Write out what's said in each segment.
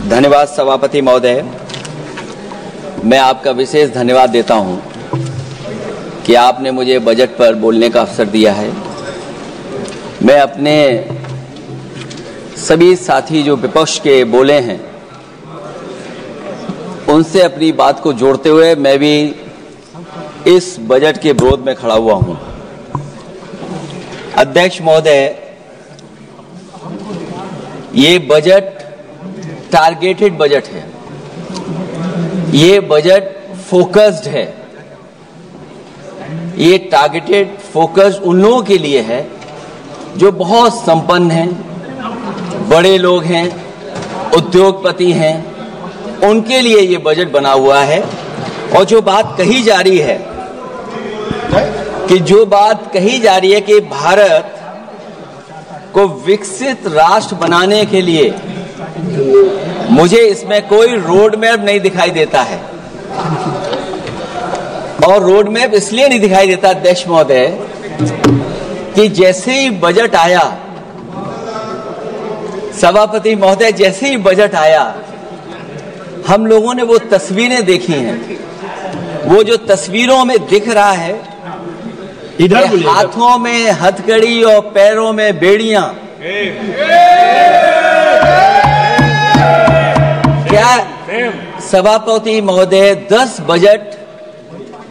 धन्यवाद सभापति महोदय। मैं आपका विशेष धन्यवाद देता हूं कि आपने मुझे बजट पर बोलने का अवसर दिया है। मैं अपने सभी साथी जो विपक्ष के बोले हैं उनसे अपनी बात को जोड़ते हुए मैं भी इस बजट के विरोध में खड़ा हुआ हूं। अध्यक्ष महोदय, ये बजट टारगेटेड बजट है, ये बजट फोकस्ड है। ये टारगेटेड फोकस्ड उन लोगों के लिए है जो बहुत संपन्न हैं, बड़े लोग हैं, उद्योगपति हैं, उनके लिए ये बजट बना हुआ है। और जो बात कही जा रही है कि भारत को विकसित राष्ट्र बनाने के लिए मुझे इसमें कोई रोड मैप नहीं दिखाई देता है। और रोड मैप इसलिए नहीं दिखाई देता अध्यक्ष महोदय कि जैसे ही बजट आया, सभापति महोदय, जैसे ही बजट आया हम लोगों ने वो तस्वीरें देखी हैं। वो जो तस्वीरों में दिख रहा है, हाथों में हथकड़ी और पैरों में बेड़ियां, क्या सभापति महोदय 10 बजट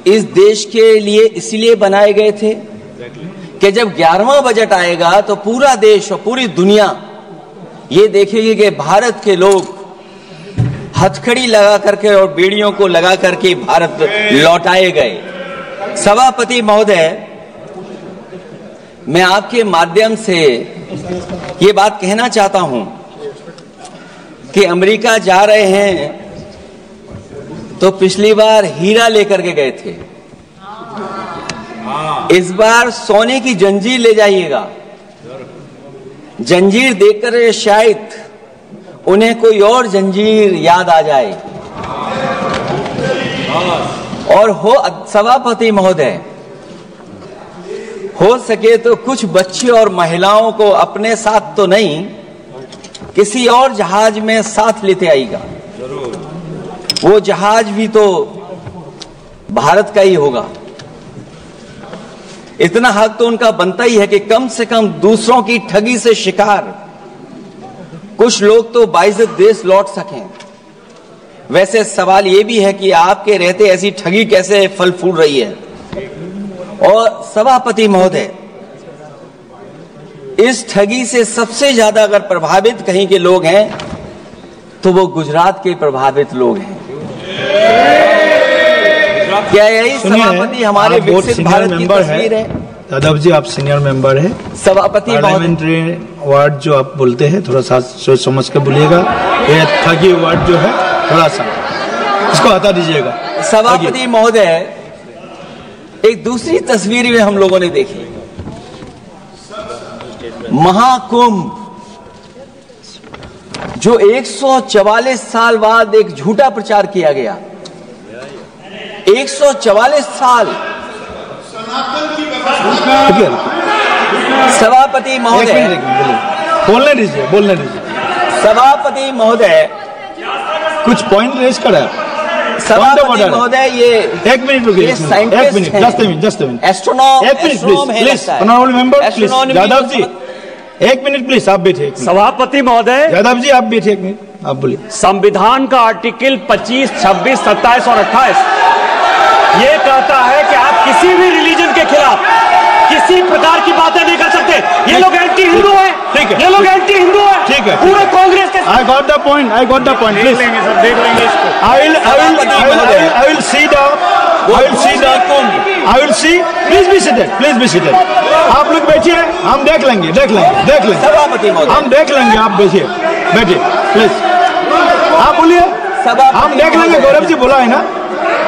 इस देश के लिए इसलिए बनाए गए थे कि जब 11वां बजट आएगा तो पूरा देश और पूरी दुनिया ये देखेगी कि भारत के लोग हथकड़ी लगा करके और बेड़ियों को लगा करके भारत लौटाए गए। सभापति महोदय, मैं आपके माध्यम से ये बात कहना चाहता हूं कि अमेरिका जा रहे हैं तो पिछली बार हीरा लेकर के गए थे, इस बार सोने की जंजीर ले जाइएगा। जंजीर देखकर शायद उन्हें कोई और जंजीर याद आ जाए। और हो सभापति महोदय, हो सके तो कुछ बच्चे और महिलाओं को अपने साथ तो नहीं, किसी और जहाज में साथ लेते आएगा। वो जहाज भी तो भारत का ही होगा। इतना हक तो उनका बनता ही है कि कम से कम दूसरों की ठगी से शिकार कुछ लोग तो बाइज्जत देश लौट सकें। वैसे सवाल ये भी है कि आपके रहते ऐसी ठगी कैसे फल फूल रही है। और सभापति महोदय, इस ठगी से सबसे ज्यादा अगर प्रभावित कहीं के लोग हैं तो वो गुजरात के प्रभावित लोग हैं। क्या यही सभापति हमारे विकसित भारत की तस्वीर है? यादव जी, आप सीनियर मेंबर हैं। सभापति पार्लियामेंट्री वर्ड जो आप बोलते हैं थोड़ा सा सोच समझ के बोलिएगा। ये ठगी वर्ड जो है थोड़ा सा इसको हटा दीजिएगा। सभापति महोदय, एक दूसरी तस्वीर में हम लोगों ने देखी, महाकुंभ जो 144 साल बाद एक झूठा प्रचार किया गया। 144 साल। सभापति महोदय, बोलने दीजिए। सभापति महोदय, कुछ पॉइंट रेज करा। सभापति महोदय, ये 1 मिनट रुकिए। 1 मिनट, जस्ट एस्ट्रोनॉम, 1 minute please. Honourable member please. Yadav ji 1 minute please, आप बैठिए। सभापति महोदय, यादव जी आप बैठिए 1 मिनट, आप बोलिए। संविधान का आर्टिकल 25, 26, 27 और 28 ये कहता है कि आप किसी भी रिलीजन के खिलाफ किसी प्रकार की बातें नहीं कर सकते। ये लोग एंटी हिंदू है, ठीक है, ये लोग एंटी हिंदू है, ठीक है, पूरे कांग्रेस के। I got the point, देख लेंगे सब, देख लेंगे इसको। I will see, please be seated, आप लोग बैठिए, हम देख लेंगे। सभापति महोदय, हम देख लेंगे, आप बैठिए प्लीज, आप बोलिए, हम देख लेंगे। गौरव जी बोला है ना,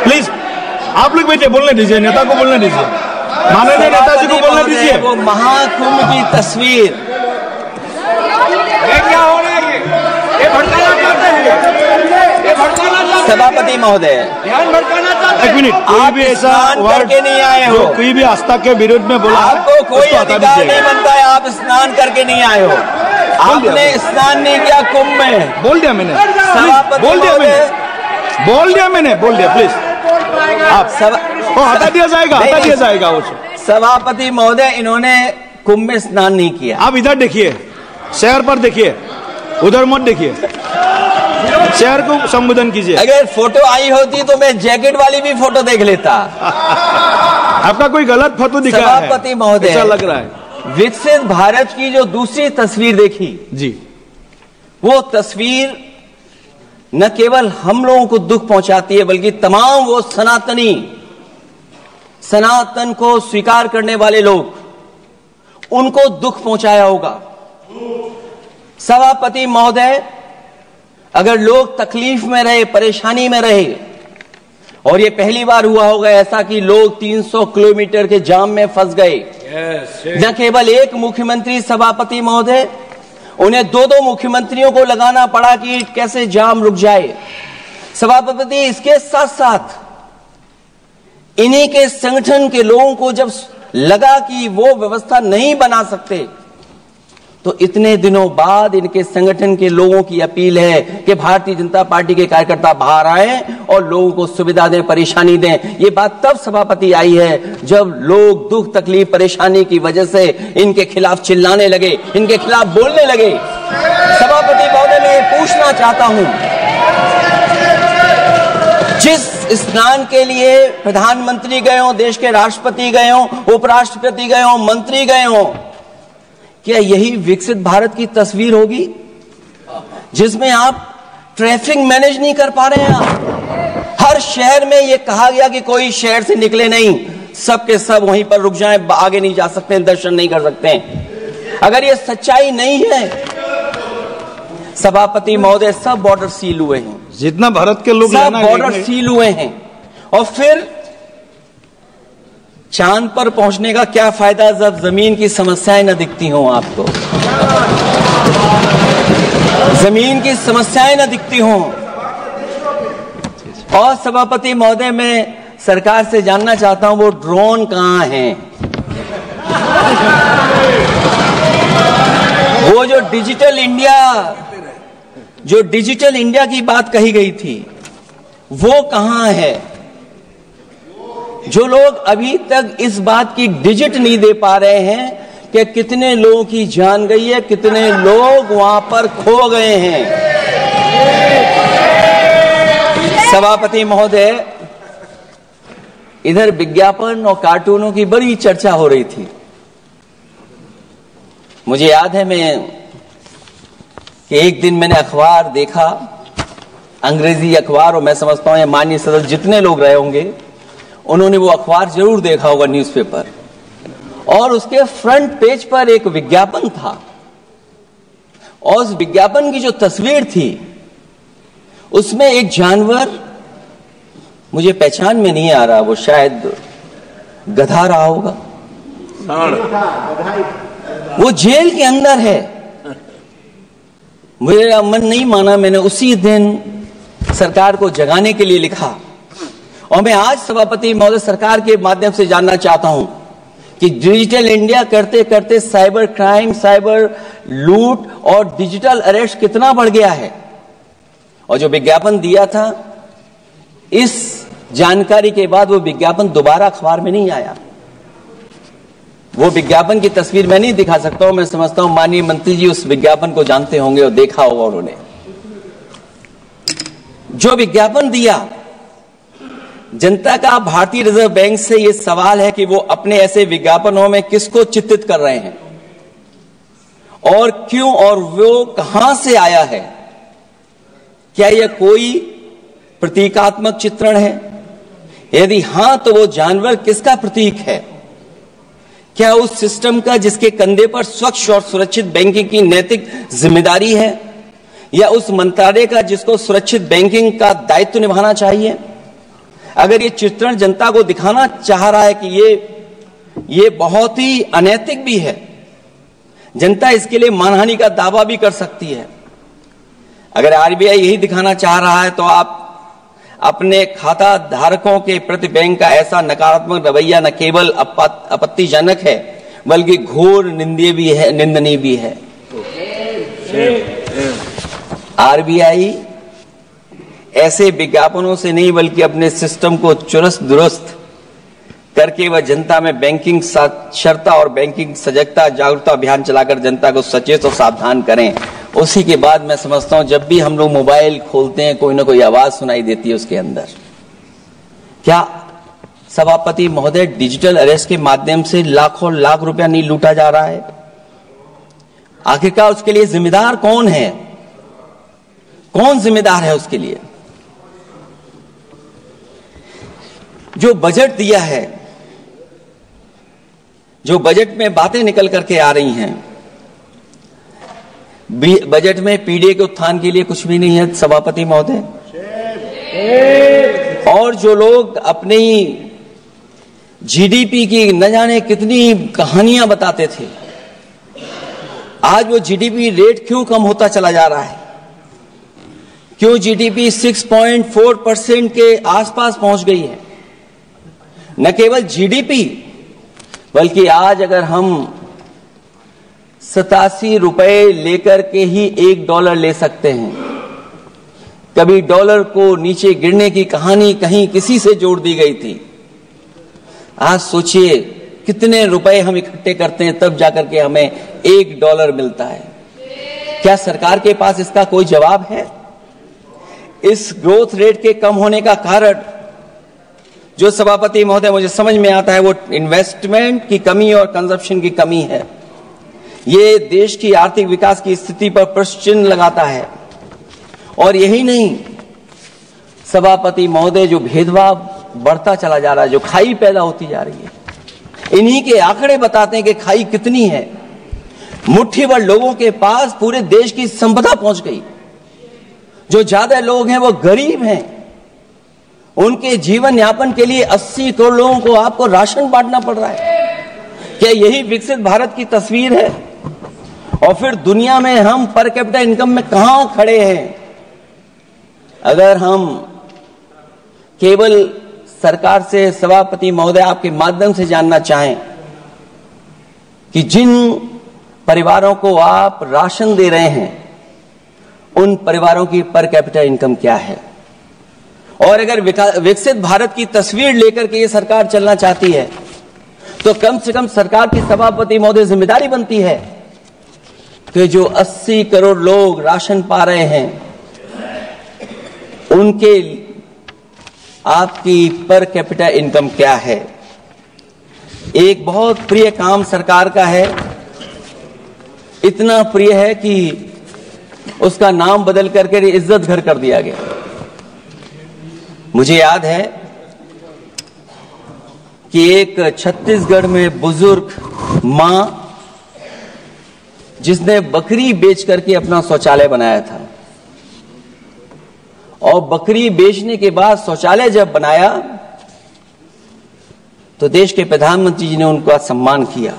प्लीज आप लोग बैठिए, बोलने दीजिए, नेता को बोलने दीजिए, माननीय नेताजी को बोलने दीजिए। वो महाकुंभ की तस्वीर, क्या हो रहा है? ये भड़काना चाहते हैं। सभापति महोदय, ध्यान भड़काना चाहते हैं। 1 मिनट, कोई भी ऐसा वर्ड करके नहीं आए हो, कोई भी आस्था के विरोध में बोला, आपको कोई अधिकार नहीं बनता है, आप स्नान करके नहीं आए हो। आपने स्नान नहीं किया कुंभ में। बोल दिया मैंने, सभापति बोल दिया मैंने, बोल दिया प्लीज। आप हटा दिया जाएगा वो। सभापति महोदय, इन्होंने कुंभ में स्नान नहीं किया। आप इधर देखिए, शहर पर देखिए, उधर मत देखिए, शहर को संबोधन कीजिए। अगर फोटो आई होती तो मैं जैकेट वाली भी फोटो देख लेता। आपका कोई गलत फोटो दिखा है सभापति महोदय, ऐसा लग रहा है। विकसित भारत की जो दूसरी तस्वीर देखी जी, वो तस्वीर न केवल हम लोगों को दुख पहुंचाती है, बल्कि तमाम वो सनातन को स्वीकार करने वाले लोग, उनको दुख पहुंचाया होगा। सभापति महोदय, अगर लोग तकलीफ में रहे, परेशानी में रहे, और ये पहली बार हुआ होगा ऐसा कि लोग 300 किलोमीटर के जाम में फंस गए। न केवल एक मुख्यमंत्री सभापति महोदय, उन्हें दो मुख्यमंत्रियों को लगाना पड़ा कि कैसे जाम रुक जाए। सभापति, इसके साथ साथ इन्हीं के संगठन के लोगों को जब लगा कि वो व्यवस्था नहीं बना सकते, तो इतने दिनों बाद इनके संगठन के लोगों की अपील है कि भारतीय जनता पार्टी के कार्यकर्ता बाहर आए और लोगों को सुविधा दें, परेशानी दें। ये बात तब सभापति आई है जब लोग दुख, तकलीफ, परेशानी की वजह से इनके खिलाफ चिल्लाने लगे, इनके खिलाफ बोलने लगे। सभापति महोदय, मैं ये पूछना चाहता हूं, जिस स्नान के लिए प्रधानमंत्री गए हो, देश के राष्ट्रपति गए हो, उपराष्ट्रपति गए हो, मंत्री गए हो, क्या यही विकसित भारत की तस्वीर होगी जिसमें आप ट्रैफिक मैनेज नहीं कर पा रहे हैं? आप हर शहर में यह कहा गया कि कोई शहर से निकले नहीं, सबके सब वहीं पर रुक जाएं, आगे नहीं जा सकते, दर्शन नहीं कर सकते। अगर ये सच्चाई नहीं है सभापति महोदय, सब बॉर्डर सील हुए हैं, जितना भारत के लोग सब बॉर्डर सील हुए हैं, और फिर चांद पर पहुंचने का क्या फायदा जब जमीन की समस्याएं न दिखती हों आपको, जमीन की समस्याएं न दिखती हों। और सभापति महोदय, मैं सरकार से जानना चाहता हूं, वो ड्रोन कहां हैं? वो जो डिजिटल इंडिया की बात कही गई थी, वो कहां है? जो लोग अभी तक इस बात की डिजिट नहीं दे पा रहे हैं कि कितने लोगों की जान गई है, कितने लोग वहां पर खो गए हैं। सभापति महोदय, इधर विज्ञापन और कार्टूनों की बड़ी चर्चा हो रही थी। मुझे याद है कि एक दिन मैंने अखबार देखा, अंग्रेजी अखबार, और मैं समझता हूं ये माननीय सदस्य जितने लोग रहे होंगे उन्होंने वो अखबार जरूर देखा होगा, न्यूज़पेपर, और उसके फ्रंट पेज पर एक विज्ञापन था, और उस विज्ञापन की जो तस्वीर थी उसमें एक जानवर, मुझे पहचान में नहीं आ रहा, वो शायद गधा रहा होगा, वो जेल के अंदर है। मेरा मन नहीं माना, मैंने उसी दिन सरकार को जगाने के लिए लिखा, और मैं आज सभापति महोदय सरकार के माध्यम से जानना चाहता हूं कि डिजिटल इंडिया करते करते साइबर क्राइम, साइबर लूट और डिजिटल अरेस्ट कितना बढ़ गया है। और जो विज्ञापन दिया था, इस जानकारी के बाद वो विज्ञापन दोबारा अखबार में नहीं आया। वो विज्ञापन की तस्वीर मैं नहीं दिखा सकता हूं, मैं समझता हूं माननीय मंत्री जी उस विज्ञापन को जानते होंगे और देखा होगा उन्होंने। जो विज्ञापन दिया, जनता का भारतीय रिजर्व बैंक से यह सवाल है कि वो अपने ऐसे विज्ञापनों में किसको चित्रित कर रहे हैं और क्यों, और वो कहां से आया है? क्या यह कोई प्रतीकात्मक चित्रण है? यदि हां, तो वो जानवर किसका प्रतीक है? क्या उस सिस्टम का जिसके कंधे पर स्वच्छ और सुरक्षित बैंकिंग की नैतिक जिम्मेदारी है, या उस मंत्रालय का जिसको सुरक्षित बैंकिंग का दायित्व निभाना चाहिए? अगर ये चित्रण जनता को दिखाना चाह रहा है कि ये बहुत ही अनैतिक भी है, जनता इसके लिए मानहानि का दावा भी कर सकती है। अगर आरबीआई यही दिखाना चाह रहा है, तो आप अपने खाता धारकों के प्रति बैंक का ऐसा नकारात्मक रवैया न केवल आपत्तिजनक है, बल्कि घोर निंदनीय भी है। आरबीआई ऐसे विज्ञापनों से नहीं बल्कि अपने सिस्टम को चुस्त दुरुस्त करके वह जनता में बैंकिंग साक्षरता और बैंकिंग सजगता जागरूकता अभियान चलाकर जनता को सचेत और सावधान करें। उसी के बाद मैं समझता हूं जब भी हम लोग मोबाइल खोलते हैं कोई ना कोई आवाज सुनाई देती है उसके अंदर। क्या सभापति महोदय डिजिटल अरेस्ट के माध्यम से लाखों लाख रुपया नहीं लूटा जा रहा है? आखिरकार उसके लिए जिम्मेदार कौन है? कौन जिम्मेदार है उसके लिए? जो बजट दिया है, जो बजट में बातें निकल करके आ रही हैं, बजट में पीडीए के उत्थान के लिए कुछ भी नहीं है सभापति महोदय। और जो लोग अपनी जीडीपी की न जाने कितनी कहानियां बताते थे, आज वो जीडीपी रेट क्यों कम होता चला जा रहा है? क्यों जीडीपी 6.4% के आसपास पहुंच गई है? न केवल जीडीपी बल्कि आज अगर हम 87 रुपए लेकर के ही $1 ले सकते हैं। कभी डॉलर को नीचे गिरने की कहानी कहीं किसी से जोड़ दी गई थी। आज सोचिए कितने रुपए हम इकट्ठे करते हैं तब जाकर के हमें $1 मिलता है। क्या सरकार के पास इसका कोई जवाब है? इस ग्रोथ रेट के कम होने का कारण जो सभापति महोदय मुझे समझ में आता है वो इन्वेस्टमेंट की कमी और कंजप्शन की कमी है। ये देश की आर्थिक विकास की स्थिति पर प्रश्न चिन्ह लगाता है। और यही नहीं, सभापति महोदय जो भेदभाव बढ़ता चला जा रहा है, जो खाई पैदा होती जा रही है, इन्हीं के आंकड़े बताते हैं कि खाई कितनी है। मुट्ठी भर लोगों के पास पूरे देश की संपदा पहुंच गई। जो ज्यादा लोग हैं वो गरीब हैं। उनके जीवन यापन के लिए 80 करोड़ लोगों को आपको राशन बांटना पड़ रहा है। क्या यही विकसित भारत की तस्वीर है? और फिर दुनिया में हम पर कैपिटा इनकम में कहां खड़े हैं? अगर हम केवल सरकार से सभापति महोदय आपके माध्यम से जानना चाहें कि जिन परिवारों को आप राशन दे रहे हैं उन परिवारों की पर कैपिटा इनकम क्या है, और अगर विकसित भारत की तस्वीर लेकर के ये सरकार चलना चाहती है तो कम से कम सरकार की सभापति महोदय जिम्मेदारी बनती है कि जो 80 करोड़ लोग राशन पा रहे हैं उनके आपकी पर कैपिटा इनकम क्या है। एक बहुत प्रिय काम सरकार का है, इतना प्रिय है कि उसका नाम बदल करके इज्जत घर कर दिया गया। मुझे याद है कि एक छत्तीसगढ़ में बुजुर्ग मां जिसने बकरी बेच करके अपना शौचालय बनाया था, और बकरी बेचने के बाद शौचालय जब बनाया तो देश के प्रधानमंत्री जी ने उनका सम्मान किया।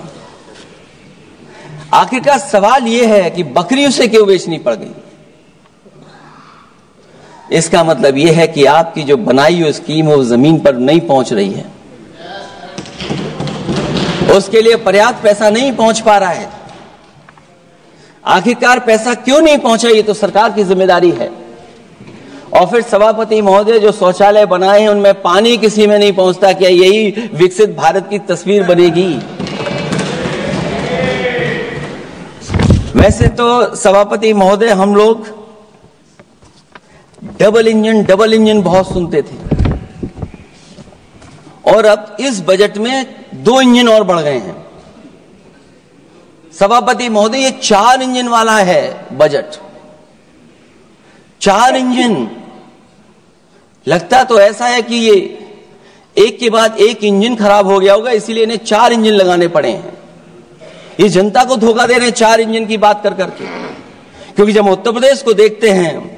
आखिरकार सवाल यह है कि बकरी उसे क्यों बेचनी पड़ गई? इसका मतलब यह है कि आपकी जो बनाई हुई स्कीम है वो जमीन पर नहीं पहुंच रही है, उसके लिए पर्याप्त पैसा नहीं पहुंच पा रहा है। आखिरकार पैसा क्यों नहीं पहुंचा, ये तो सरकार की जिम्मेदारी है। और फिर सभापति महोदय जो शौचालय बनाए हैं उनमें पानी किसी में नहीं पहुंचता, क्या यही विकसित भारत की तस्वीर बनेगी? वैसे तो सभापति महोदय हम लोग डबल इंजन बहुत सुनते थे, और अब इस बजट में 2 इंजन और बढ़ गए हैं। सभापति महोदय ये 4 इंजन वाला है बजट। 4 इंजन। लगता तो ऐसा है कि ये एक के बाद एक इंजन खराब हो गया होगा, इसीलिए इन्हें 4 इंजन लगाने पड़े हैं। ये जनता को धोखा दे रहे हैं 4 इंजन की बात कर करके। क्योंकि जब उत्तर प्रदेश को देखते हैं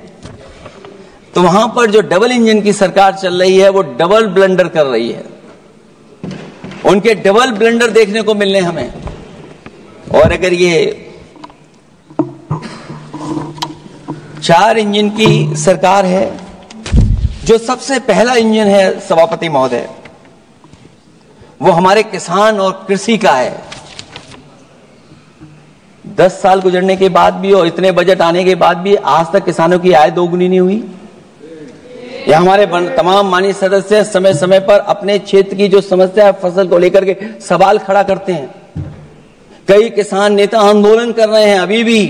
तो वहां पर जो डबल इंजन की सरकार चल रही है वो डबल ब्लंडर कर रही है। उनके डबल ब्लंडर देखने को मिलने हमें। और अगर ये 4 इंजन की सरकार है, जो सबसे पहला इंजन है सभापति महोदय वो हमारे किसान और कृषि का है। 10 साल गुजरने के बाद भी और इतने बजट आने के बाद भी आज तक किसानों की आय दोगुनी नहीं हुई। या हमारे तमाम माननीय सदस्य समय समय पर अपने क्षेत्र की जो समस्या है फसल को लेकर के सवाल खड़ा करते हैं। कई किसान नेता आंदोलन कर रहे हैं, अभी भी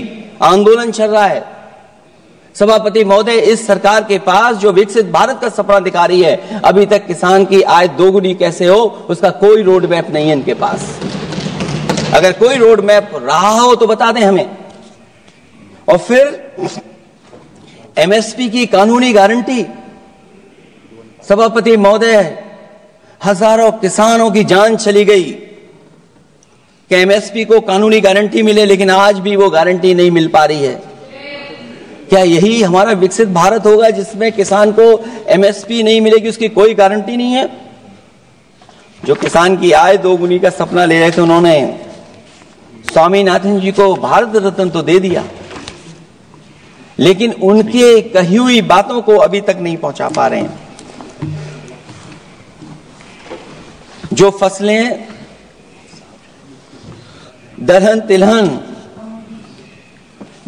आंदोलन चल रहा है। सभापति महोदय, इस सरकार के पास जो विकसित भारत का सपना दिखा रही है, अभी तक किसान की आय दोगुनी कैसे हो उसका कोई रोड मैप नहीं है इनके पास। अगर कोई रोड मैप रहा हो तो बता दें हमें। और फिर एमएसपी की कानूनी गारंटी, सभापति महोदय, हजारों किसानों की जान चली गई कि एमएसपी को कानूनी गारंटी मिले, लेकिन आज भी वो गारंटी नहीं मिल पा रही है। क्या यही हमारा विकसित भारत होगा जिसमें किसान को एमएसपी नहीं मिलेगी, उसकी कोई गारंटी नहीं है? जो किसान की आय दोगुनी का सपना ले रहे थे, उन्होंने स्वामीनाथन जी को भारत रत्न तो दे दिया, लेकिन उनके कही हुई बातों को अभी तक नहीं पहुंचा पा रहे हैं। जो फसलें दलहन तिलहन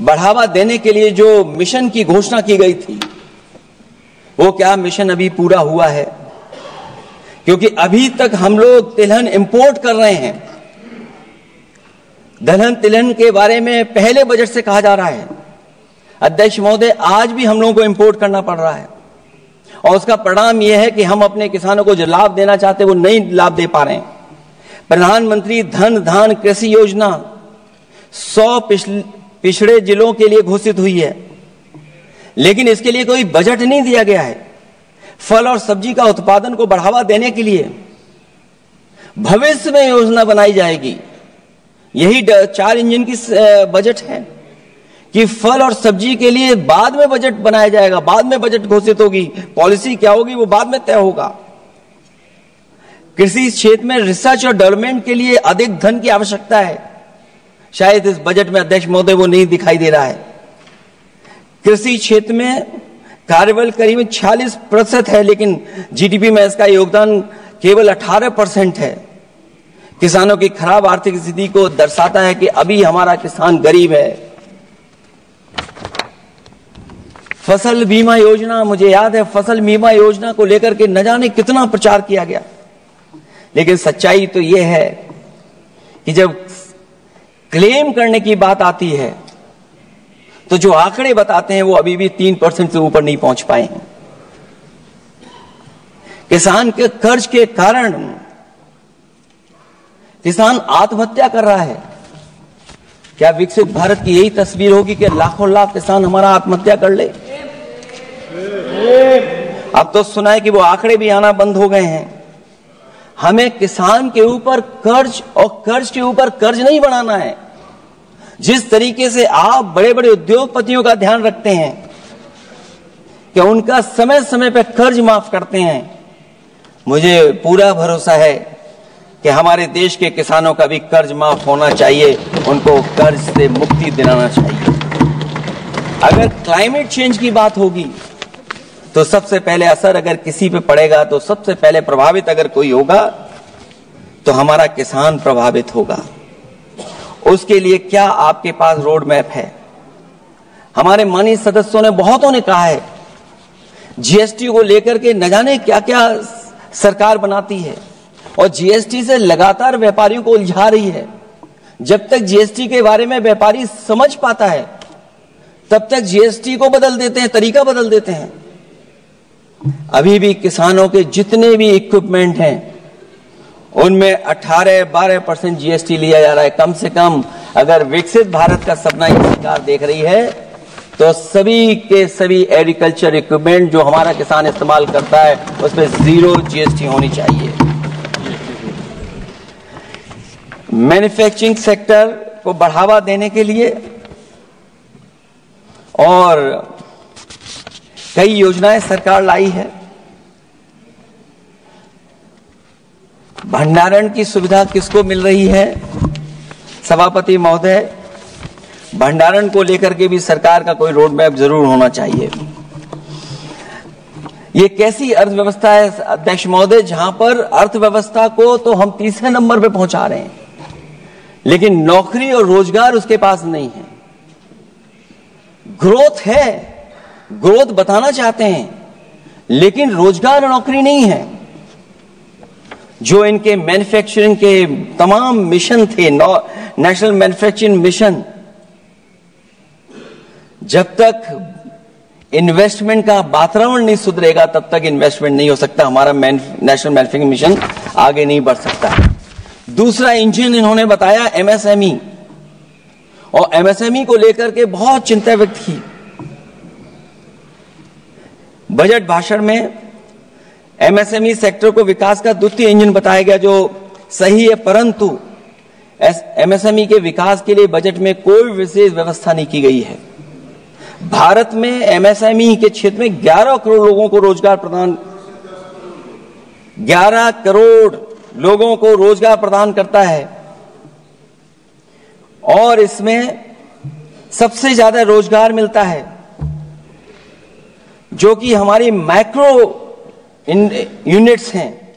बढ़ावा देने के लिए जो मिशन की घोषणा की गई थी, वो क्या मिशन अभी पूरा हुआ है? क्योंकि अभी तक हम लोग तिलहन इंपोर्ट कर रहे हैं। दलहन तिलहन के बारे में पहले बजट से कहा जा रहा है, अध्यक्ष महोदय, आज भी हम लोगों को इंपोर्ट करना पड़ रहा है। और उसका परिणाम यह है कि हम अपने किसानों को जो लाभ देना चाहते हैं वो नहीं लाभ दे पा रहे हैं। प्रधानमंत्री धन धान कृषि योजना 100 पिछड़े जिलों के लिए घोषित हुई है, लेकिन इसके लिए कोई बजट नहीं दिया गया है। फल और सब्जी का उत्पादन को बढ़ावा देने के लिए भविष्य में योजना बनाई जाएगी। यही 4 इंजन की बजट है कि फल और सब्जी के लिए बाद में बजट बनाया जाएगा, बाद में बजट घोषित होगी, पॉलिसी क्या होगी वो बाद में तय होगा। कृषि क्षेत्र में रिसर्च और डेवलपमेंट के लिए अधिक धन की आवश्यकता है, शायद इस बजट में अध्यक्ष महोदय वो नहीं दिखाई दे रहा है। कृषि क्षेत्र में कार्यबल करीब 46% है, लेकिन जीडीपी में इसका योगदान केवल 18% है। किसानों की खराब आर्थिक स्थिति को दर्शाता है कि अभी हमारा किसान गरीब है। फसल बीमा योजना, मुझे याद है फसल बीमा योजना को लेकर के न जाने कितना प्रचार किया गया, लेकिन सच्चाई तो यह है कि जब क्लेम करने की बात आती है तो जो आंकड़े बताते हैं वो अभी भी 3% से ऊपर नहीं पहुंच पाए हैं। किसान के कर्ज के कारण किसान आत्महत्या कर रहा है। क्या विकसित भारत की यही तस्वीर होगी कि लाखों लाख किसान हमारा आत्महत्या कर ले? अब तो सुना है कि वो आंकड़े भी आना बंद हो गए हैं। हमें किसान के ऊपर कर्ज और कर्ज के ऊपर कर्ज नहीं बढ़ाना है। जिस तरीके से आप बड़े बड़े उद्योगपतियों का ध्यान रखते हैं कि उनका समय समय पर कर्ज माफ करते हैं, मुझे पूरा भरोसा है कि हमारे देश के किसानों का भी कर्ज माफ होना चाहिए, उनको कर्ज से मुक्ति दिलाना चाहिए। अगर क्लाइमेट चेंज की बात होगी तो सबसे पहले असर अगर किसी पे पड़ेगा तो सबसे पहले प्रभावित अगर कोई होगा तो हमारा किसान प्रभावित होगा। उसके लिए क्या आपके पास रोड मैप है? हमारे माननीय सदस्यों ने बहुतों ने कहा है जीएसटी को लेकर के न जाने क्या क्या सरकार बनाती है और जीएसटी से लगातार व्यापारियों को उलझा रही है। जब तक जीएसटी के बारे में व्यापारी समझ पाता है तब तक जीएसटी को बदल देते हैं, तरीका बदल देते हैं। अभी भी किसानों के जितने भी इक्विपमेंट हैं उनमें 18-12% जीएसटी लिया जा रहा है। कम से कम अगर विकसित भारत का सपना ये सरकार देख रही है तो सभी के सभी एग्रीकल्चर इक्विपमेंट जो हमारा किसान इस्तेमाल करता है उसमें 0 जीएसटी होनी चाहिए। मैन्युफैक्चरिंग सेक्टर को बढ़ावा देने के लिए और कई योजनाएं सरकार लाई है। भंडारण की सुविधा किसको मिल रही है? सभापति महोदय, भंडारण को लेकर के भी सरकार का कोई रोड मैप जरूर होना चाहिए। ये कैसी अर्थव्यवस्था है अध्यक्ष महोदय, जहां पर अर्थव्यवस्था को तो हम तीसरे नंबर पे पहुंचा रहे हैं, लेकिन नौकरी और रोजगार उसके पास नहीं है। ग्रोथ है, ग्रोथ बताना चाहते हैं, लेकिन रोजगार और नौकरी नहीं है। जो इनके मैन्युफैक्चरिंग के तमाम मिशन थे, नेशनल मैन्युफैक्चरिंग मिशन, जब तक इन्वेस्टमेंट का वातावरण नहीं सुधरेगा तब तक इन्वेस्टमेंट नहीं हो सकता। हमारा नेशनल मैन्युफैक्चरिंग मिशन आगे नहीं बढ़ सकता। दूसरा इंजन इन्होंने बताया एमएसएमई, और एमएसएमई को लेकर के बहुत चिंता व्यक्त की। बजट भाषण में एमएसएमई सेक्टर को विकास का द्वितीय इंजन बताया गया, जो सही है, परंतु एमएसएमई के विकास के लिए बजट में कोई विशेष व्यवस्था नहीं की गई है। भारत में एमएसएमई के क्षेत्र में 11 करोड़ लोगों को रोजगार प्रदान 11 करोड़ लोगों को रोजगार प्रदान करता है, और इसमें सबसे ज्यादा रोजगार मिलता है जो कि हमारी माइक्रो यूनिट्स हैं,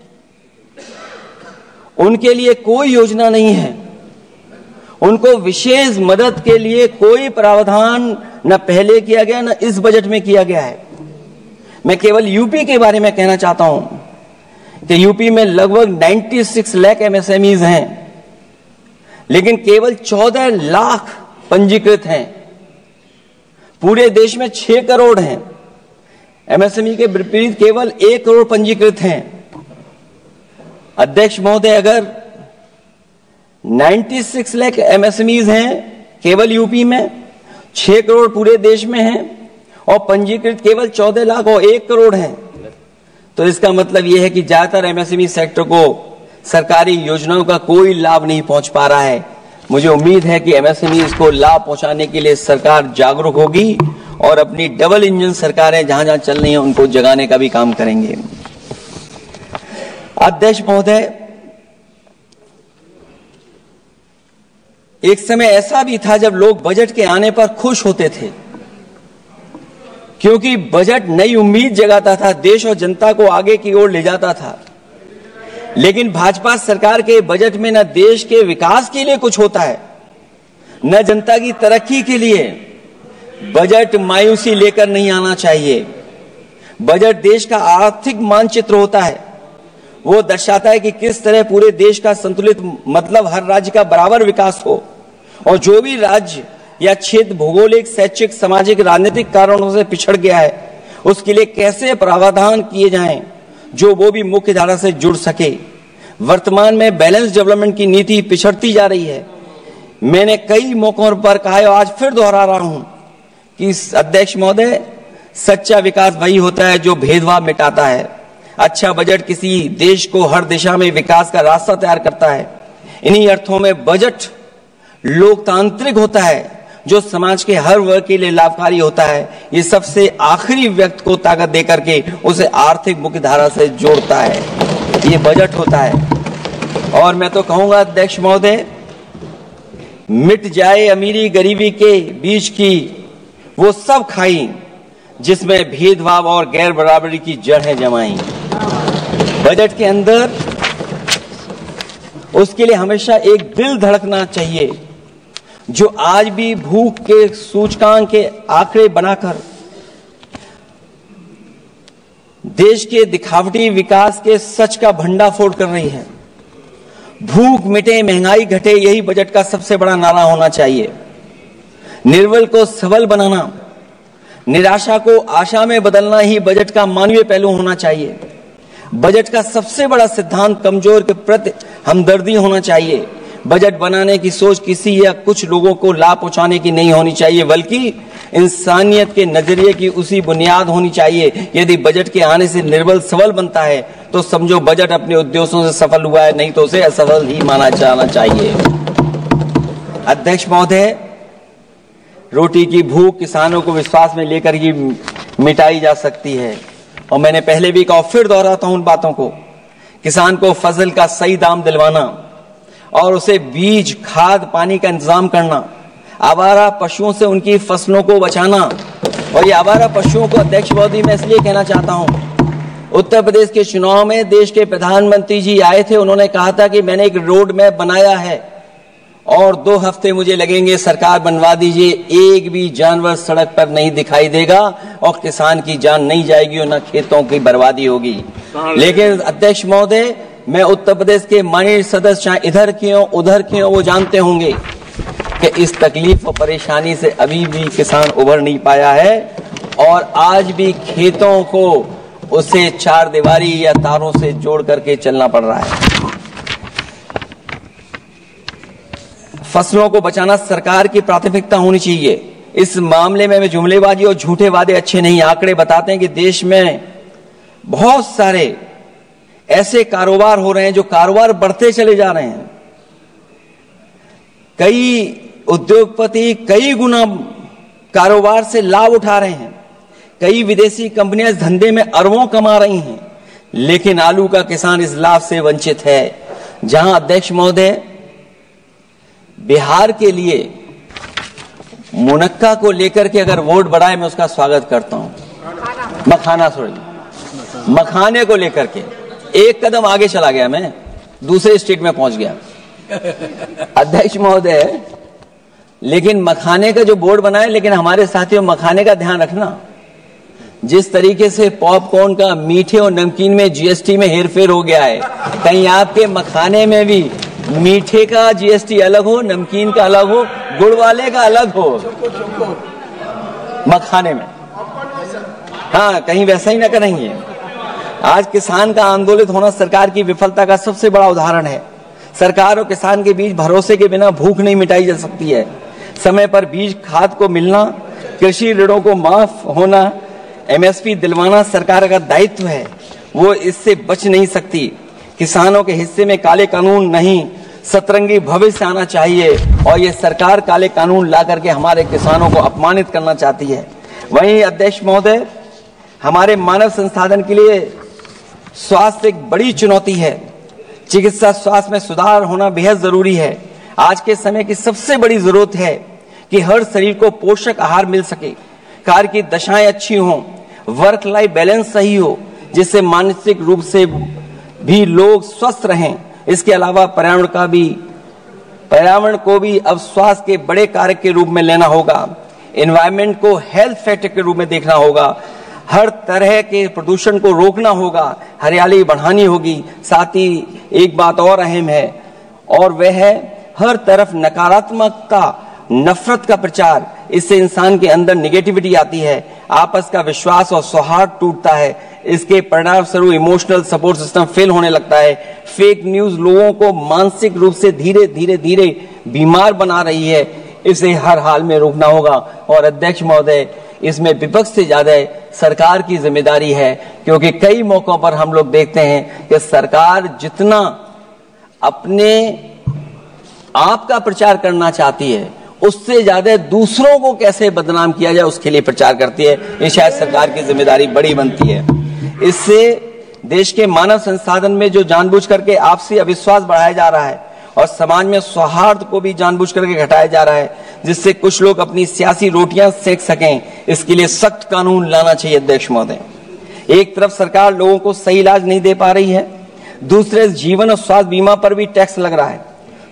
उनके लिए कोई योजना नहीं है। उनको विशेष मदद के लिए कोई प्रावधान न पहले किया गया न इस बजट में किया गया है। मैं केवल यूपी के बारे में कहना चाहता हूं कि यूपी में लगभग 96 लाख एमएसएमईज हैं, लेकिन केवल 14 लाख पंजीकृत हैं। पूरे देश में 6 करोड़ हैं। एमएसएमई के विपरीत केवल 1 करोड़ पंजीकृत हैं। अध्यक्ष महोदय, अगर 96 लाख एमएसएमईज हैं केवल यूपी में, 6 करोड़ पूरे देश में हैं, और पंजीकृत केवल 14 लाख और 1 करोड़ हैं, तो इसका मतलब यह है कि ज्यादातर एमएसएमई सेक्टर को सरकारी योजनाओं का कोई लाभ नहीं पहुंच पा रहा है। मुझे उम्मीद है कि एमएसएमई को लाभ पहुंचाने के लिए सरकार जागरूक होगी और अपनी डबल इंजन सरकारें जहां जहां चल रही हैं उनको जगाने का भी काम करेंगे। अध्यक्ष महोदय, एक समय ऐसा भी था जब लोग बजट के आने पर खुश होते थे, क्योंकि बजट नई उम्मीद जगाता था, देश और जनता को आगे की ओर ले जाता था। लेकिन भाजपा सरकार के बजट में न देश के विकास के लिए कुछ होता है, न जनता की तरक्की के लिए। बजट मायूसी लेकर नहीं आना चाहिए। बजट देश का आर्थिक मानचित्र होता है। वो दर्शाता है कि किस तरह पूरे देश का संतुलित, मतलब हर राज्य का बराबर विकास हो, और जो भी राज्य या क्षेत्र भौगोलिक, शैक्षिक, सामाजिक, राजनीतिक कारणों से पिछड़ गया है, उसके लिए कैसे प्रावधान किए जाएं जो वो भी मुख्य धारा से जुड़ सके। वर्तमान में बैलेंस डेवलपमेंट की नीति पिछड़ती जा रही है। मैंने कई मौकों पर कहा है और आज फिर दोहरा रहा हूं कि अध्यक्ष महोदय, सच्चा विकास वही होता है जो भेदभाव मिटाता है। अच्छा बजट किसी देश को हर दिशा में विकास का रास्ता तैयार करता है। इन्हीं अर्थों में बजट लोकतांत्रिक होता है, जो समाज के हर वर्ग के लिए लाभकारी होता है। ये सबसे आखिरी व्यक्ति को ताकत देकर के उसे आर्थिक मुख्यधारा से जोड़ता है। ये बजट होता है। और मैं तो कहूंगा अध्यक्ष महोदय, मिट जाए अमीरी गरीबी के बीच की वो सब खाई जिसमें भेदभाव और गैर बराबरी की जड़ें जमाई। बजट के अंदर उसके लिए हमेशा एक दिल धड़कना चाहिए, जो आज भी भूख के सूचकांक के आंकड़े बनाकर देश के दिखावटी विकास के सच का भंडाफोड़ कर रही है। भूख मिटे, महंगाई घटे, यही बजट का सबसे बड़ा नारा होना चाहिए। निर्बल को सबल बनाना, निराशा को आशा में बदलना ही बजट का मानवीय पहलू होना चाहिए। बजट का सबसे बड़ा सिद्धांत कमजोर के प्रति हमदर्दी होना चाहिए। बजट बनाने की सोच किसी या कुछ लोगों को लाभ पहुंचाने की नहीं होनी चाहिए, बल्कि इंसानियत के नजरिए की उसी बुनियाद होनी चाहिए। यदि बजट के आने से निर्बल सबल बनता है तो समझो बजट अपने उद्देश्यों से सफल हुआ है, नहीं तो उसे असफल ही माना जाना चाहिए। अध्यक्ष महोदय, रोटी की भूख किसानों को विश्वास में लेकर ही मिटाई जा सकती है। और मैंने पहले भी कहा, फिर दोहराता हूं उन बातों को। किसान को फसल का सही दाम दिलवाना और उसे बीज, खाद, पानी का इंतजाम करना, आवारा पशुओं से उनकी फसलों को बचाना। और ये आवारा पशुओं को अध्यक्ष महोदय मैं इसलिए कहना चाहता हूं, उत्तर प्रदेश के चुनाव में देश के प्रधानमंत्री जी आए थे, उन्होंने कहा था कि मैंने एक रोड मैप बनाया है और 2 हफ्ते मुझे लगेंगे, सरकार बनवा दीजिए, एक भी जानवर सड़क पर नहीं दिखाई देगा और किसान की जान नहीं जाएगी और न खेतों की बर्बादी होगी। लेकिन अध्यक्ष महोदय, मैं उत्तर प्रदेश के माननीय सदस्य चाहे इधर के हों उधर के हों, वो जानते होंगे कि इस तकलीफ और परेशानी से अभी भी किसान उभर नहीं पाया है और आज भी खेतों को उसे चार दीवारी या तारों से जोड़ करके चलना पड़ रहा है। फसलों को बचाना सरकार की प्राथमिकता होनी चाहिए। इस मामले में जुमलेबाजी और झूठे वादे अच्छे नहीं। आंकड़े बताते हैं कि देश में बहुत सारे ऐसे कारोबार हो रहे हैं जो कारोबार बढ़ते चले जा रहे हैं। कई उद्योगपति कई गुना कारोबार से लाभ उठा रहे हैं। कई विदेशी कंपनियां इस धंधे में अरबों कमा रही हैं, लेकिन आलू का किसान इस लाभ से वंचित है। जहां अध्यक्ष महोदय बिहार के लिए मुनक्का को लेकर के अगर वोट बढ़ाए, मैं उसका स्वागत करता हूं। मखाने को लेकर के एक कदम आगे चला गया, मैं दूसरे स्टेट में पहुंच गया अध्यक्ष महोदय। लेकिन मखाने का जो बोर्ड बनाए, लेकिन हमारे साथियों मखाने का ध्यान रखना, जिस तरीके से पॉपकॉर्न का मीठे और नमकीन में जीएसटी में हेरफेर हो गया है, कहीं आपके मखाने में भी मीठे का जीएसटी अलग हो, नमकीन का अलग हो, गुड़ वाले का अलग हो मखाने में। हाँ, कहीं वैसा ही ना करेंगे। आज किसान का आंदोलित होना सरकार की विफलता का सबसे बड़ा उदाहरण है। सरकार और किसान के बीच भरोसे के बिना भूख नहीं मिटाई जा सकती है। समय पर बीज खाद को मिलना, कृषि ऋणों को माफ होना, एमएसपी दिलवाना सरकार का दायित्व है, वो इससे बच नहीं सकती। किसानों के हिस्से में काले कानून नहीं, सतरंगी भविष्य आना चाहिए और ये सरकार काले कानून ला करके हमारे किसानों को अपमानित करना चाहती है। वहीं अध्यक्ष महोदय, हमारे मानव संसाधन के लिए स्वास्थ्य एक बड़ी चुनौती है। चिकित्सा स्वास्थ्य में सुधार होना बेहद जरूरी है। आज के समय की सबसे बड़ी जरूरत है कि हर शरीर को पोषक आहार मिल सके, कार्य की दशाएं अच्छी हों, वर्क लाइफ बैलेंस सही हो, जिससे मानसिक रूप से भी लोग स्वस्थ रहें। इसके अलावा पर्यावरण को भी अब स्वास्थ्य के बड़े कारक के रूप में लेना होगा। एनवायरमेंट को हेल्थ फैक्टर के रूप में देखना होगा। हर तरह के प्रदूषण को रोकना होगा, हरियाली बढ़ानी होगी। साथ ही एक बात और अहम है और वह है हर तरफ नकारात्मकता, नफरत का प्रचार। इससे इंसान के अंदर निगेटिविटी आती है, आपस का विश्वास और सौहार्द टूटता है। इसके परिणाम स्वरूप इमोशनल सपोर्ट सिस्टम फेल होने लगता है। फेक न्यूज लोगों को मानसिक रूप से धीरे धीरे बीमार बना रही है। इसे हर हाल में रोकना होगा। और अध्यक्ष महोदय, इसमें विपक्ष से ज्यादा सरकार की जिम्मेदारी है, क्योंकि कई मौकों पर हम लोग देखते हैं कि सरकार जितना अपने आप का प्रचार करना चाहती है, उससे ज्यादा दूसरों को कैसे बदनाम किया जाए उसके लिए प्रचार करती है। ये शायद सरकार की जिम्मेदारी बड़ी बनती है। इससे देश के मानव संसाधन में जो जानबूझ करके आपसी अविश्वास बढ़ाया जा रहा है और समाज में सौहार्द को भी जानबूझ करके घटाया जा रहा है, जिससे कुछ लोग अपनी सियासी रोटियां सेक सकें, इसके लिए सख्त कानून लाना चाहिए। अध्यक्ष महोदय, एक तरफ सरकार लोगों को सही इलाज नहीं दे पा रही है, दूसरे जीवन और स्वास्थ्य बीमा पर भी टैक्स लग रहा है।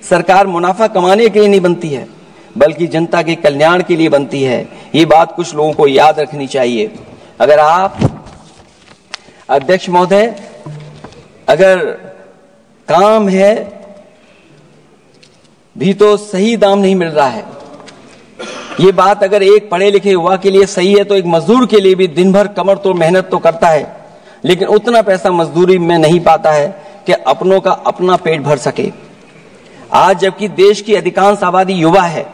सरकार मुनाफा कमाने के लिए नहीं बनती है, बल्कि जनता के कल्याण के लिए बनती है। ये बात कुछ लोगों को याद रखनी चाहिए। अगर आप अध्यक्ष महोदय, अगर काम है भी तो सही दाम नहीं मिल रहा है, ये बात अगर एक पढ़े लिखे युवा के लिए सही है तो एक मजदूर के लिए भी दिन भर कमर तोड़ मेहनत तो करता है, लेकिन उतना पैसा मजदूरी में नहीं पाता है कि अपनों का अपना पेट भर सके। आज जबकि देश की अधिकांश आबादी युवा है,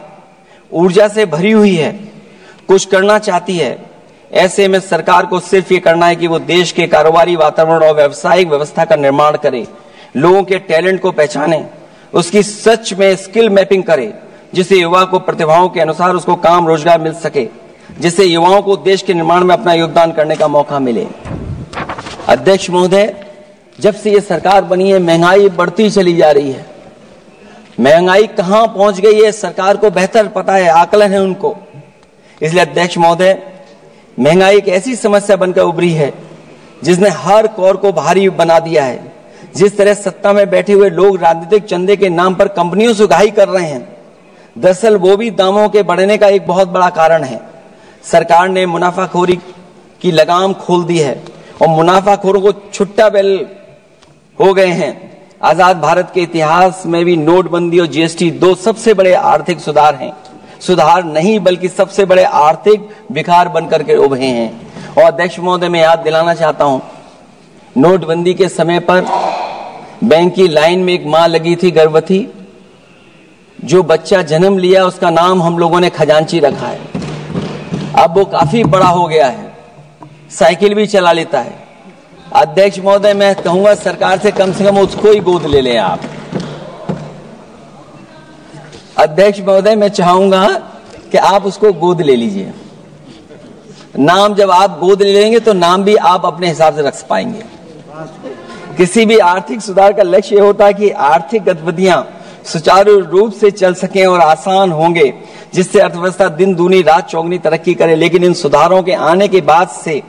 ऊर्जा से भरी हुई है, कुछ करना चाहती है, ऐसे में सरकार को सिर्फ ये करना है कि वो देश के कारोबारी वातावरण और व्यावसायिक व्यवस्था का निर्माण करे, लोगों के टैलेंट को पहचाने, उसकी सच में स्किल मैपिंग करे, जिससे युवा को प्रतिभाओं के अनुसार उसको काम रोजगार मिल सके, जिससे युवाओं को देश के निर्माण में अपना योगदान करने का मौका मिले। अध्यक्ष महोदय, जब से ये सरकार बनी है महंगाई बढ़ती चली जा रही है। महंगाई कहां पहुंच गई है सरकार को बेहतर पता है, आकलन है उनको। इसलिए अध्यक्ष महोदय, महंगाई एक ऐसी समस्या बनकर उभरी है जिसने हर कौर को भारी बना दिया है। जिस तरह सत्ता में बैठे हुए लोग राजनीतिक चंदे के नाम पर कंपनियों से उगाही कर रहे हैं, दरअसल वो भी दामों के बढ़ने का एक बहुत बड़ा कारण है। सरकार ने मुनाफाखोरी की लगाम खोल दी है और मुनाफाखोरों को छुट्टा बैल हो गए हैं। आजाद भारत के इतिहास में भी नोटबंदी और जीएसटी दो सबसे बड़े आर्थिक सुधार हैं, सुधार नहीं बल्कि सबसे बड़े आर्थिक विकार बनकर के उभरे हैं। और अध्यक्ष महोदय, मैं याद दिलाना चाहता हूं, नोटबंदी के समय पर बैंक की लाइन में एक मां लगी थी गर्भवती, जो बच्चा जन्म लिया उसका नाम हम लोगों ने खजांची रखा है। अब वो काफी बड़ा हो गया है, साइकिल भी चला लेता है। अध्यक्ष महोदय, मैं कहूंगा सरकार से कम उसको ही गोद ले लें आप। अध्यक्ष महोदय, मैं चाहूंगा कि आप उसको गोद ले लीजिए। नाम जब आप गोद ले लेंगे तो नाम भी आप अपने हिसाब से रख पाएंगे। किसी भी आर्थिक सुधार का लक्ष्य होता है कि आर्थिक गतिविधियां सुचारू रूप से चल सकें और आसान होंगे, जिससे अर्थव्यवस्था दिन दूनी रात चौगुनी तरक्की करे। लेकिन इन सुधारों के आने के बाद से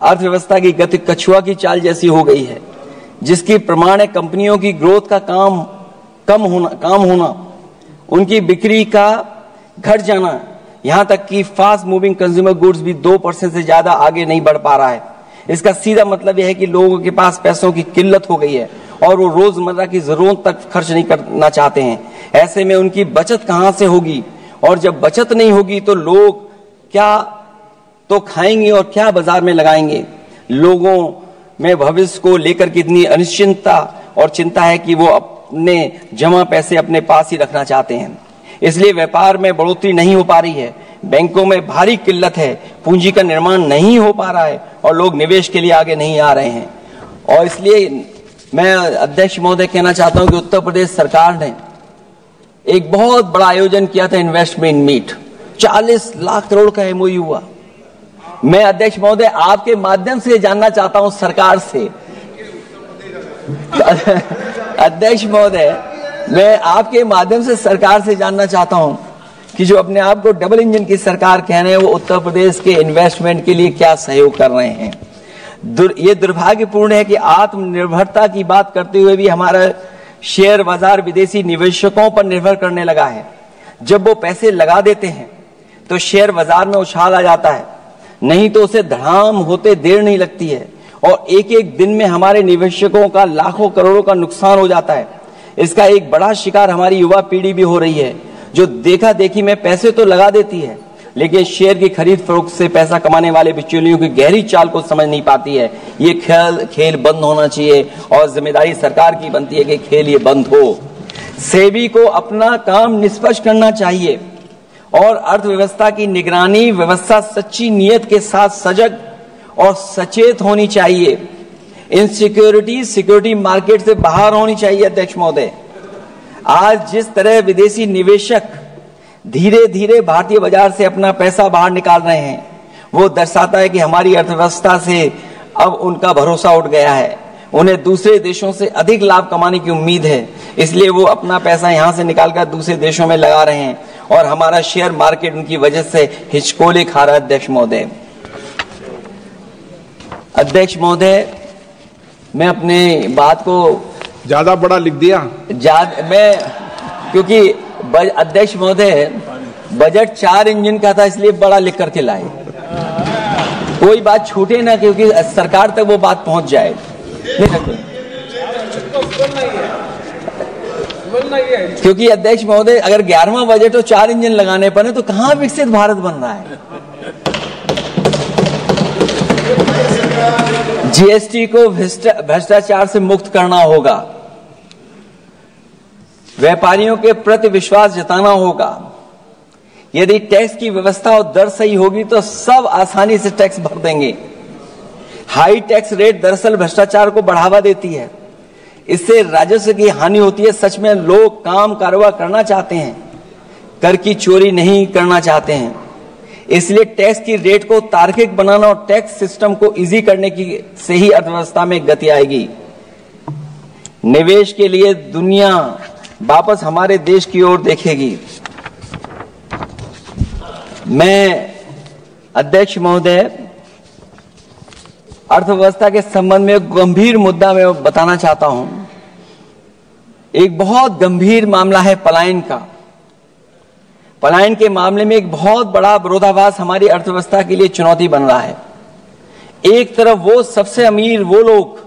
अर्थव्यवस्था की गति कछुआ की चाल जैसी हो गई है, जिसकी प्रमाण है कंपनियों की ग्रोथ का काम होना, उनकी बिक्री का घट जाना, यहां तक कि फास्ट मूविंग कंज्यूमर गुड्स भी 2% से ज्यादा आगे नहीं बढ़ पा रहा है। इसका सीधा मतलब यह है कि लोगों के पास पैसों की किल्लत हो गई है और वो रोजमर्रा की जरूरत तक खर्च नहीं करना चाहते हैं। ऐसे में उनकी बचत कहां से होगी, और जब बचत नहीं होगी तो लोग क्या तो खाएंगे और क्या बाजार में लगाएंगे। लोगों में भविष्य को लेकर कितनी अनिश्चितता और चिंता है कि वो अपने जमा पैसे अपने पास ही रखना चाहते हैं। इसलिए व्यापार में बढ़ोतरी नहीं हो पा रही है, बैंकों में भारी किल्लत है, पूंजी का निर्माण नहीं हो पा रहा है और लोग निवेश के लिए आगे नहीं आ रहे हैं। और इसलिए मैं अध्यक्ष महोदय कहना चाहता हूं कि उत्तर प्रदेश सरकार ने एक बहुत बड़ा आयोजन किया था, इन्वेस्टमेंट मीट, 40 लाख करोड़ का एमओयू हुआ। मैं अध्यक्ष महोदय आपके माध्यम से जानना चाहता हूं सरकार से, अध्यक्ष महोदय मैं आपके माध्यम से सरकार से जानना चाहता हूं कि जो अपने आप को डबल इंजन की सरकार कह रहे हैं, वो उत्तर प्रदेश के इन्वेस्टमेंट के लिए क्या सहयोग कर रहे हैं। ये दुर्भाग्यपूर्ण है कि आत्मनिर्भरता की बात करते हुए भी हमारा शेयर बाजार विदेशी निवेशकों पर निर्भर करने लगा है। जब वो पैसे लगा देते हैं तो शेयर बाजार में उछाल आ जाता है, नहीं तो उसे धड़ाम होते देर नहीं लगती है और एक एक दिन में हमारे निवेशकों का लाखों करोड़ों का नुकसान हो जाता है। इसका एक बड़ा शिकार हमारी युवा पीढ़ी भी हो रही है, जो देखा देखी में पैसे तो लगा देती है लेकिन शेयर की खरीद फरोख्त से पैसा कमाने वाले बिचौलियों की गहरी चाल को समझ नहीं पाती है। ये खेल बंद होना चाहिए और जिम्मेदारी सरकार की बनती है कि खेल ये बंद हो। सेबी को अपना काम निष्पक्ष करना चाहिए और अर्थव्यवस्था की निगरानी व्यवस्था सच्ची नियत के साथ सजग और सचेत होनी चाहिए। सिक्योरिटी मार्केट से बाहर होनी चाहिए। अध्यक्ष महोदय, आज जिस तरह विदेशी निवेशक धीरे धीरे भारतीय बाजार से अपना पैसा बाहर निकाल रहे हैं, वो दर्शाता है कि हमारी अर्थव्यवस्था से अब उनका भरोसा उठ गया है। उन्हें दूसरे देशों से अधिक लाभ कमाने की उम्मीद है, इसलिए वो अपना पैसा यहां से निकालकर दूसरे देशों में लगा रहे हैं और हमारा शेयर मार्केट उनकी वजह से हिचकोले खा रहा है। अध्यक्ष महोदय, मैं अपने बात को ज्यादा बड़ा लिख दिया क्योंकि अध्यक्ष महोदय बजट 4 इंजन का था, इसलिए बड़ा लिख करके लाए। कोई बात छूटे ना, क्योंकि सरकार तक वो बात पहुंच जाए। क्योंकि अध्यक्ष महोदय, अगर 11वां बजट हो 4 इंजन लगाने पर तो कहां विकसित भारत बन रहा है। जीएसटी को भ्रष्टाचार से मुक्त करना होगा, व्यापारियों के प्रति विश्वास जताना होगा। यदि टैक्स की व्यवस्था और दर सही होगी तो सब आसानी से टैक्स भर देंगे। हाई टैक्स रेट दरअसल भ्रष्टाचार को बढ़ावा देती है, इससे राजस्व की हानि होती है। सच में लोग काम कारोबार करना चाहते हैं, कर की चोरी नहीं करना चाहते हैं। इसलिए टैक्स की रेट को तार्किक बनाना और टैक्स सिस्टम को इजी करने की से ही अर्थव्यवस्था में गति आएगी। निवेश के लिए दुनिया वापस हमारे देश की ओर देखेगी। मैं अध्यक्ष महोदय अर्थव्यवस्था के संबंध में एक गंभीर मुद्दा मैं बताना चाहता हूं। एक बहुत गंभीर मामला है पलायन का। पलायन के मामले में एक बहुत बड़ा विरोधाभास हमारी अर्थव्यवस्था के लिए चुनौती बन रहा है। एक तरफ वो सबसे अमीर वो लोग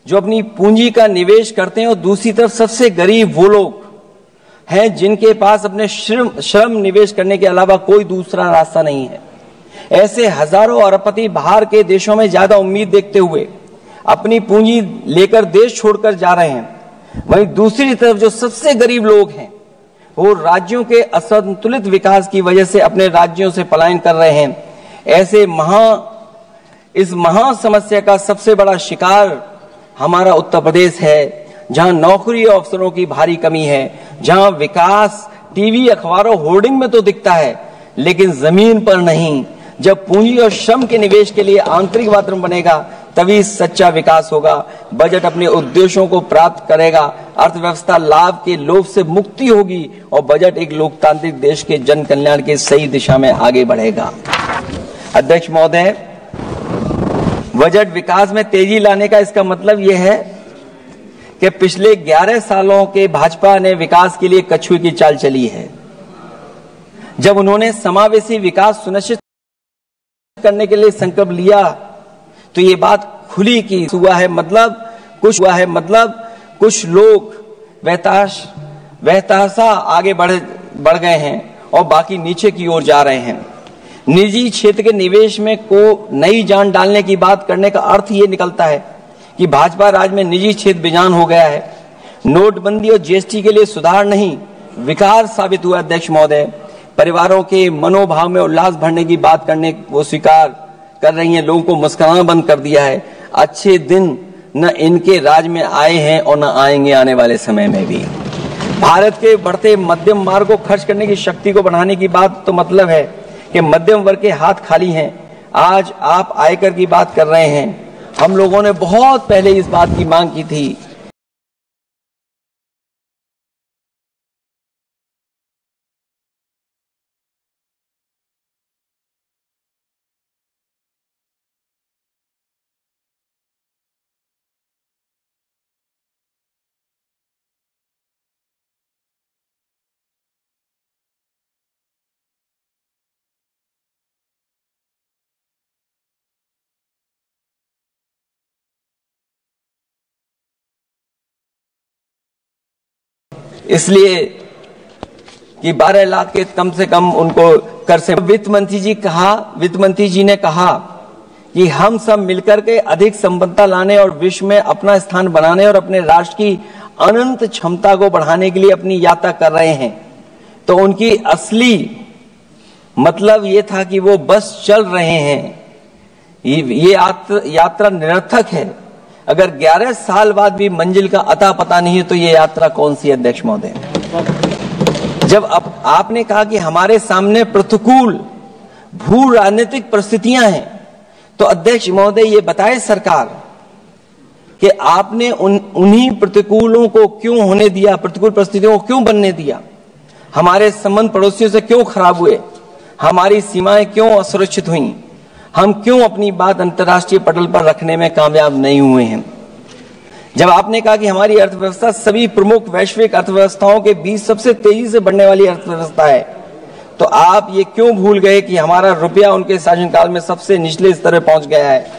जो अपनी पूंजी का निवेश करते हैं और दूसरी तरफ सबसे गरीब वो लोग हैं जिनके पास अपने श्रम निवेश करने के अलावा कोई दूसरा रास्ता नहीं है। ऐसे हजारों अरबपति बाहर के देशों में ज्यादा उम्मीद देखते हुए अपनी पूंजी लेकर देश छोड़कर जा रहे हैं। वहीं दूसरी तरफ जो सबसे गरीब लोग हैं वो राज्यों के असंतुलित विकास की वजह से अपने राज्यों से पलायन कर रहे हैं। ऐसे इस महा समस्या का सबसे बड़ा शिकार हमारा उत्तर प्रदेश है, जहां नौकरी और अवसरों की भारी कमी है, जहां विकास टीवी अखबारों होर्डिंग में तो दिखता है लेकिन जमीन पर नहीं। जब पूंजी और श्रम के निवेश के लिए आंतरिक वातावरण बनेगा तभी सच्चा विकास होगा, बजट अपने उद्देश्यों को प्राप्त करेगा, अर्थव्यवस्था लाभ के लोभ से मुक्ति होगी और बजट एक लोकतांत्रिक देश के जन कल्याण की सही दिशा में आगे बढ़ेगा। अध्यक्ष महोदय, बजट विकास में तेजी लाने का इसका मतलब यह है कि पिछले 11 सालों के भाजपा ने विकास के लिए कछुए की चाल चली है। जब उन्होंने समावेशी विकास सुनिश्चित करने के लिए संकल्प लिया तो ये बात खुली की हुआ है मतलब कुछ लोग वहताशा आगे बढ़ गए हैं और बाकी नीचे की ओर जा रहे हैं। निजी क्षेत्र के निवेश में को नई जान डालने की बात करने का अर्थ ये निकलता है कि भाजपा राज में निजी क्षेत्र बेजान हो गया है। नोटबंदी और जीएसटी के लिए सुधार नहीं विकार साबित हुआ। अध्यक्ष महोदय, परिवारों के मनोभाव में उल्लास भरने की बात करने वो स्वीकार कर रही हैं, लोगों को मुस्कुराना बंद कर दिया है। अच्छे दिन न इनके राज में आए हैं और न आएंगे आने वाले समय में भी। भारत के बढ़ते मध्यम मार्ग को खर्च करने की शक्ति को बढ़ाने की बात तो मतलब है कि मध्यम वर्ग के हाथ खाली हैं। आज आप आयकर की बात कर रहे हैं। हम लोगों ने बहुत पहले इस बात की मांग की थी। इसलिए कि 12 लाख के कम से कम उनको कर से वित्त मंत्री जी ने कहा कि हम सब मिलकर के अधिक संपन्नता लाने और विश्व में अपना स्थान बनाने और अपने राष्ट्र की अनंत क्षमता को बढ़ाने के लिए अपनी यात्रा कर रहे हैं। तो उनकी असली मतलब ये था कि वो बस चल रहे हैं। ये यात्रा निरर्थक है। अगर 11 साल बाद भी मंजिल का अता पता नहीं है तो ये यात्रा कौन सी है। अध्यक्ष महोदय, जब आपने कहा कि हमारे सामने प्रतिकूल भू राजनीतिक परिस्थितियां हैं तो अध्यक्ष महोदय ये बताए सरकार कि आपने उन्हीं प्रतिकूलों को क्यों होने दिया, प्रतिकूल परिस्थितियों को क्यों बनने दिया, हमारे संबंध पड़ोसियों से क्यों खराब हुए, हमारी सीमाएं क्यों असुरक्षित हुई, हम क्यों अपनी बात अंतर्राष्ट्रीय पटल पर रखने में कामयाब नहीं हुए हैं। जब आपने कहा कि हमारी अर्थव्यवस्था सभी प्रमुख वैश्विक अर्थव्यवस्थाओं के बीच सबसे तेजी से बढ़ने वाली अर्थव्यवस्था है तो आप ये क्यों भूल गए कि हमारा रुपया उनके शासनकाल में सबसे निचले स्तर पर पहुंच गया है।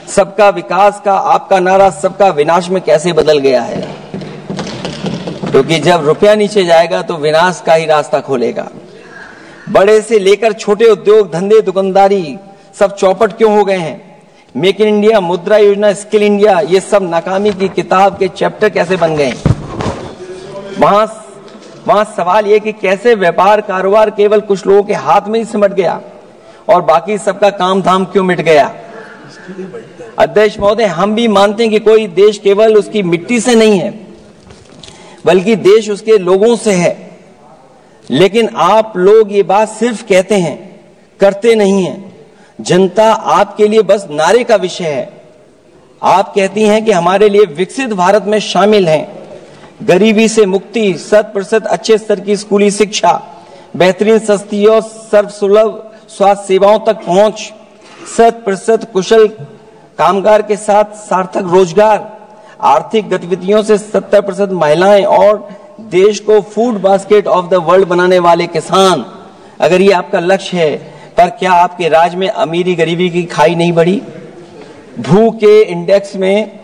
सबका विकास का आपका नारा सबका विनाश में कैसे बदल गया है, क्योंकि जब रुपया नीचे जाएगा तो विनाश का ही रास्ता खोलेगा। बड़े से लेकर छोटे उद्योग धंधे दुकानदारी सब चौपट क्यों हो गए हैं। मेक इन इंडिया, मुद्रा योजना, स्किल इंडिया, ये सब नाकामी की किताब के चैप्टर कैसे बन गए। वहां सवाल ये कि कैसे व्यापार कारोबार केवल कुछ लोगों के हाथ में ही सिमट गया और बाकी सबका काम धाम क्यों मिट गया। अध्यक्ष महोदय, हम भी मानते हैं कि कोई देश केवल उसकी मिट्टी से नहीं है बल्कि देश उसके लोगों से है, लेकिन आप लोग ये बात सिर्फ कहते हैं, करते नहीं हैं। जनता आपके लिए बस नारे का विषय है। आप कहती हैं कि हमारे लिए विकसित भारत में शामिल हैं गरीबी से मुक्ति, 100% अच्छे स्तर की स्कूली शिक्षा, बेहतरीन सस्ती और सर्वसुलभ स्वास्थ्य सेवाओं तक पहुंच, 100% कुशल कामगार के साथ सार्थक रोजगार, आर्थिक गतिविधियों से 70% महिलाएं और देश को food basket of the world बनाने वाले किसान, अगर ये आपका लक्ष्य है, पर क्या आपके राज्य में अमीरी गरीबी की खाई नहीं बढ़ी? भूख के इंडेक्स में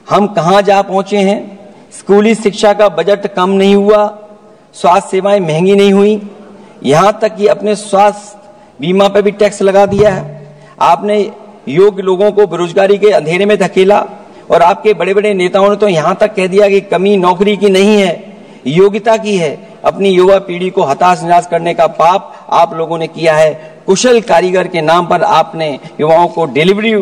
हम कहां जा पहुंचे हैं? स्कूली शिक्षा का बजट कम नहीं हुआ, स्वास्थ्य सेवाएं महंगी नहीं हुई, यहां तक कि अपने स्वास्थ्य बीमा पर भी टैक्स लगा दिया है। आपने योग्य लोगों को बेरोजगारी के अंधेरे में धकेला और आपके बड़े बड़े नेताओं ने तो यहां तक कह दिया कि कमी नौकरी की नहीं है, योग्यता की है। अपनी युवा पीढ़ी को हताश निराश करने का पाप आप लोगों ने किया है। कुशल कारीगर के नाम पर आपने युवाओं को डिलीवरी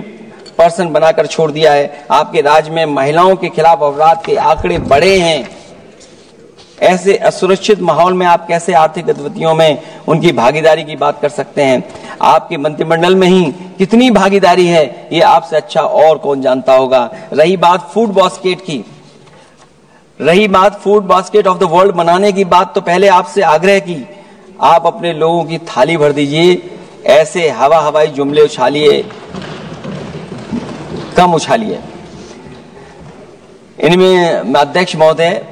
पर्सन बनाकर छोड़ दिया है। आपके राज्य में महिलाओं के खिलाफ अपराध के आंकड़े बढ़े हैं। ऐसे असुरक्षित माहौल में आप कैसे आर्थिक गतिविधियों में उनकी भागीदारी की बात कर सकते हैं? आपके मंत्रिमंडल में ही कितनी भागीदारी है, ये आपसे अच्छा और कौन जानता होगा। रही बात food basket of the world बनाने की बात, तो पहले आपसे आग्रह की आप अपने लोगों की थाली भर दीजिए। ऐसे हवाई जुमले उछालिए, कम उछालिए। इनमें अध्यक्ष महोदय,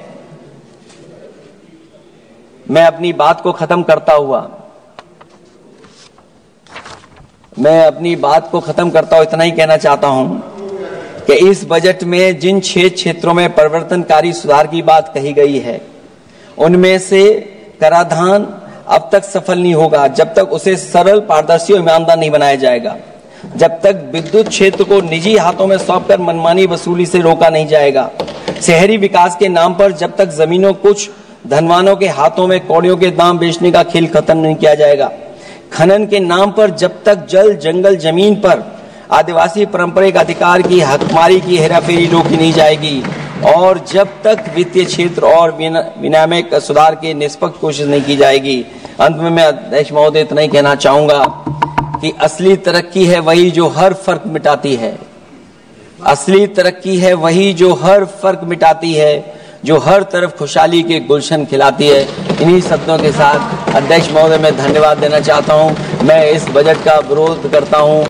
मैं अपनी बात को खत्म करता हुआ इतना ही कहना चाहता हूं कि इस बजट में जिन 6 क्षेत्रों में परिवर्तनकारी सुधार की बात कही गई है, उनमें से कराधान अब तक सफल नहीं होगा जब तक उसे सरल, पारदर्शी और ईमानदार नहीं बनाया जाएगा। जब तक विद्युत क्षेत्र को निजी हाथों में सौंपकर मनमानी वसूली से रोका नहीं जाएगा। शहरी विकास के नाम पर जब तक जमीनों कुछ धनवानों के हाथों में कौड़ियों के दाम बेचने का खेल खत्म नहीं किया जाएगा। खनन के नाम पर जब तक जल, जंगल, जमीन पर आदिवासी पारंपरिक अधिकार की हकमारी की हेराफेरी रोकी नहीं जाएगी, और जब तक वित्तीय क्षेत्र और विनियामक सुधार की निष्पक्ष कोशिश नहीं की जाएगी। अंत में मैं अध्यक्ष महोदय इतना ही कहना चाहूंगा कि असली तरक्की है वही जो हर फर्क मिटाती है। असली तरक्की है वही जो हर फर्क मिटाती है, जो हर तरफ खुशहाली के गुलशन खिलाती है। इन्हीं शब्दों के साथ अध्यक्ष महोदय मैं धन्यवाद देना चाहता हूं। मैं इस बजट का विरोध करता हूं।